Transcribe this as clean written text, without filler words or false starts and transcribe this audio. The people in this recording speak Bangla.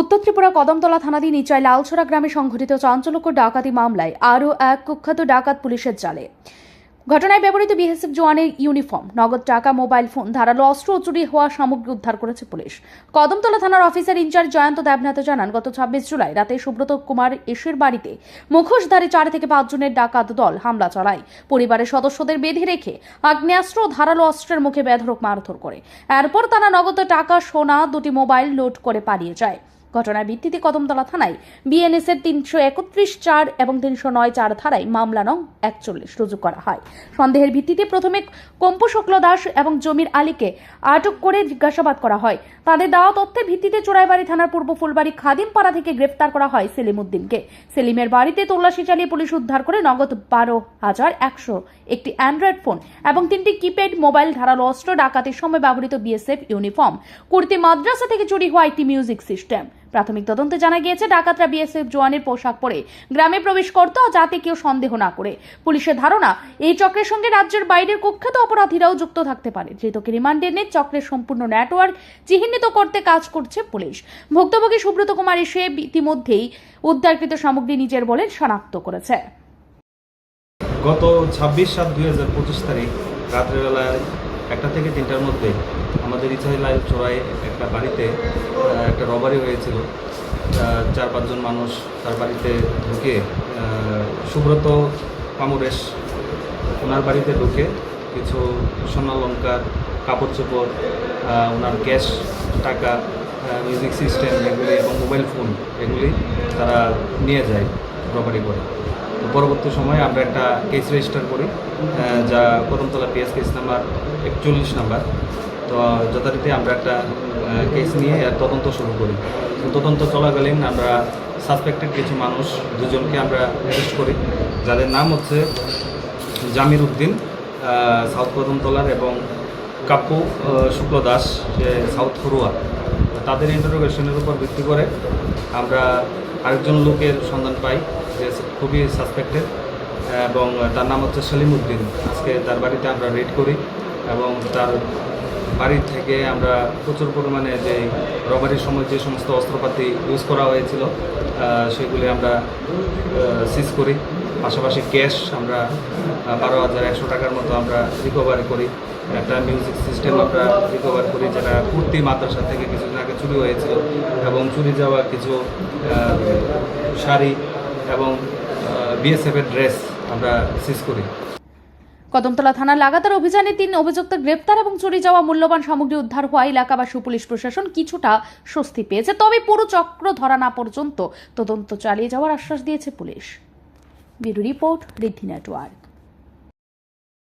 উত্তর ত্রিপুরা কদমতলা থানাধীন নিচাই লালছড়া গ্রামে সংঘটিত চাঞ্চল্যকর ডাকাতি মামলায় আরও এক কুখ্যাত ডাকাত পুলিশের জালে। ঘটনায় ব্যবহৃত বিএসএফ জওয়ানের ইউনিফর্ম, নগদ টাকা, মোবাইল ফোন, ধারালো অস্ত্র ও চুরি হওয়া সামগ্রী উদ্ধার করেছে পুলিশ। কদমতলা থানার অফিসার ইনচার্জ জয়ন্ত দেবনাথ জানান, গত 26 জুলাই রাতে সুব্রত কুমার এসের বাড়িতে মুখোশধারী 4 থেকে 5 জনের ডাকাত দল হামলা চালায়। পরিবারের সদস্যদের বেঁধে রেখে আগ্নেয়াস্ত্র ও ধারালো অস্ত্রের মুখে বেধড়ক মারধর করে। এরপর তারা নগদ টাকা, সোনা, 2টি মোবাইল লুট করে পালিয়ে যায়। ঘটনার ভিত্তিতে কদমতলা থানায় বিএনএস এর 331(4) এবং 309(4) ধারায় মামলা নং 41 রুজু করা হয়। সন্দেহের ভিত্তিতে প্রথমে কম্পু শুক্ল দাস এবং জমির আলীকে আটক করে জিজ্ঞাসাবাদ করা হয়। তাদের দেওয়া তথ্যের ভিত্তিতে চোরাইবাড়ি থানার পূর্ব ফুলবাড়ি খাদিমপাড়া থেকে গ্রেফতার করা হয় সেলিম উদ্দিনকে। সেলিমের বাড়িতে তল্লাশি চালিয়ে পুলিশ উদ্ধার করে নগদ 12,100, একটি অ্যান্ড্রয়েড ফোন এবং 3টি কিপ্যাড মোবাইল, ধারালো অস্ত্র, ডাকাতির সময় ব্যবহৃত বিএসএফ ইউনিফর্ম, কুর্তি, মাদ্রাসা থেকে চুরি হওয়া একটি মিউজিক সিস্টেম। প্রাথমিক তদন্তে জানা গিয়েছে, ডাকাতরা বিএসএফ জওয়ানের পোশাক পরে গ্রামে প্রবেশ করত, যাতে কেউ সন্দেহ না করে। পুলিশের ধারণা, এই চক্রের সঙ্গে রাজ্যের বাইরের কুখ্যাত অপরাধীরাও যুক্ত থাকতে পারে। ধৃতকে রিমান্ডে নিয়ে চক্রের সম্পূর্ণ নেটওয়ার্ক চিহ্নিত করতে কাজ করছে পুলিশ। ভুক্তভোগী সুব্রত কুমার এসে ইতিমধ্যেই উদ্ধারকৃত সামগ্রী নিজের বলে শনাক্ত করেছে। গত 26/7/2025 তারিখ রাত্রেবেলায় 1টা থেকে 3টার মধ্যে আমাদের ইছাই লালছড়ায় একটা বাড়িতে একটা রবারি হয়েছিল। 4-5 জন মানুষ তার বাড়িতে ঢুকে সুব্রত কামরেশ ওনার বাড়িতে ঢুকে কিছু স্বর্ণালঙ্কার, কাপড় চোপড়, ওনার ক্যাশ টাকা, মিউজিক সিস্টেম এগুলি এবং মোবাইল ফোন এগুলি তারা নিয়ে যায় রবারি করে। তো পরবর্তী সময়ে আমরা একটা কেস রেজিস্টার করি, যা Kadamtala PS case number 41 number. তো যথারীতি আমরা একটা কেস নিয়ে তদন্ত শুরু করি। তদন্ত চলাকালীন আমরা সাসপেক্টেড কিছু মানুষ 2জনকে আমরা অ্যারেস্ট করি, যাদের নাম হচ্ছে জামির উদ্দিন সাউথ কদমতলার এবং কাপ্পু শুক্ল দাস সাউথ ফরুয়া। তাদের ইন্টারোগেশনের উপর ভিত্তি করে আমরা আরেকজন লোকের সন্ধান পাই যে খুবই সাসপেক্টেড, এবং তার নাম হচ্ছে সেলিম উদ্দিন। আজকে তার বাড়িতে আমরা রেড করি এবং তার বাড়ি থেকে আমরা প্রচুর পরিমাণে যে রবারির সময় যে সমস্ত অস্ত্রপাতি ইউজ করা হয়েছিল সেগুলি আমরা সিজ করি। পাশাপাশি ক্যাশ আমরা 12,100 টাকার মতো আমরা রিকভারি করি। একটা মিউজিক সিস্টেম আমরা রিকভার করি, যেটা কুর্তি মাদ্রাসা থেকে কিছুদিন আগে চুরি হয়েছিল, এবং চুরি যাওয়া কিছু শাড়ি এবং বিএসএফের ড্রেস আমরা সিজ করি। কদমতলা থানার লাগাতার অভিযানে 3 অভিযুক্ত গ্রেপ্তার এবং চুরি যাওয়া মূল্যবান সামগ্রী উদ্ধার হওয়া এলাকাবাসী ও পুলিশ প্রশাসন কিছুটা স্বস্তি পেয়েছে। তবে পুরো চক্র ধরা না পর্যন্ত তদন্ত চালিয়ে যাওয়ার আশ্বাস দিয়েছে পুলিশ। ব্যুরো রিপোর্ট, ঋদ্ধি নেটওয়ার্ক।